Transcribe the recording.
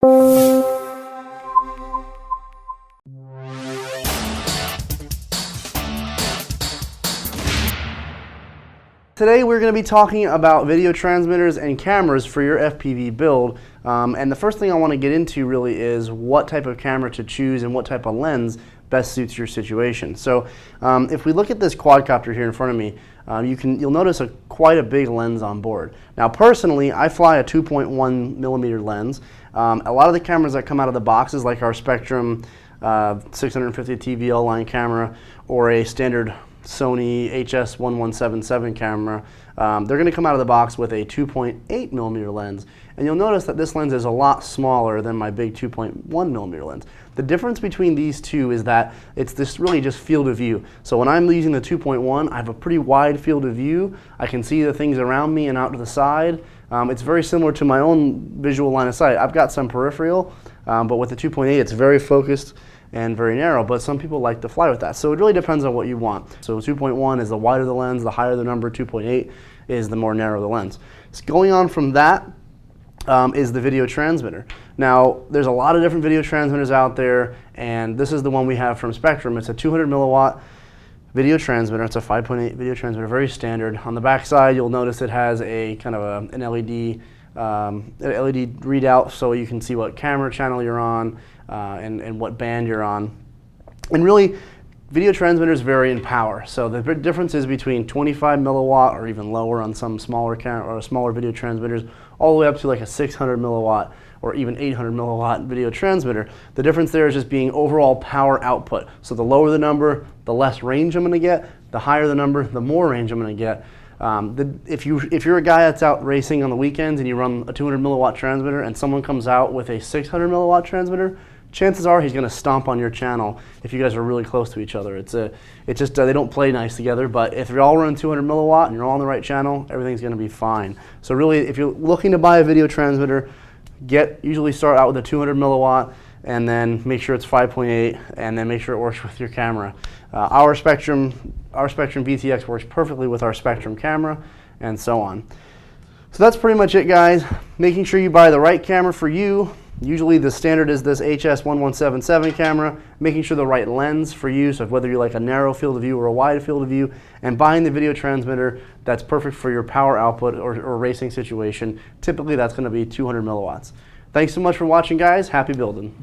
Today we're going to be talking about video transmitters and cameras for your FPV build. And the first thing I want to get into really is what type of camera to choose and what type of lens best suits your situation. So if we look at this quadcopter here in front of me, you'll notice quite a big lens on board. Now personally, I fly a 2.1 millimeter lens. A lot of the cameras that come out of the boxes, like our Spectrum 650 TVL line camera or a standard Sony HS1177 camera, they're going to come out of the box with a 2.8 millimeter lens. And you'll notice that this lens is a lot smaller than my big 2.1 millimeter lens. The difference between these two is that it's this really just field of view. So when I'm using the 2.1, I have a pretty wide field of view. I can see the things around me and out to the side. It's very similar to my own visual line of sight. I've got some peripheral, but with the 2.8, it's very focused and very narrow, but some people like to fly with that. So it really depends on what you want. So 2.1 is the wider the lens, the higher the number. 2.8 is the more narrow the lens. So going on from that is the video transmitter. Now, there's a lot of different video transmitters out there, and this is the one we have from Spectrum. It's a 200 milliwatt video transmitter. It's a 5.8 video transmitter, very standard. On the back side, you'll notice it has a kind of an LED readout, so you can see what camera channel you're on and what band you're on. And really, video transmitters vary in power. So the difference is between 25 milliwatt or even lower on some smaller video transmitters, all the way up to like a 600 milliwatt or even 800 milliwatt video transmitter. The difference there is just being overall power output. So the lower the number, the less range I'm going to get. The higher the number, the more range I'm going to get. If you're a guy that's out racing on the weekends and you run a 200 milliwatt transmitter and someone comes out with a 600 milliwatt transmitter, chances are he's going to stomp on your channel if you guys are really close to each other. It's just they don't play nice together, but if you're all running 200 milliwatt and you're all on the right channel, everything's going to be fine. So really, if you're looking to buy a video transmitter, usually start out with a 200 milliwatt and then make sure it's 5.8 and then make sure it works with your camera. Our Spectrum VTX works perfectly with our Spectrum camera, and so on. So that's pretty much it, guys. Making sure you buy the right camera for you. Usually the standard is this HS1177 camera, making sure the right lens for you, so whether you like a narrow field of view or a wide field of view, and buying the video transmitter that's perfect for your power output or racing situation. Typically that's going to be 200 milliwatts. Thanks so much for watching, guys. Happy building.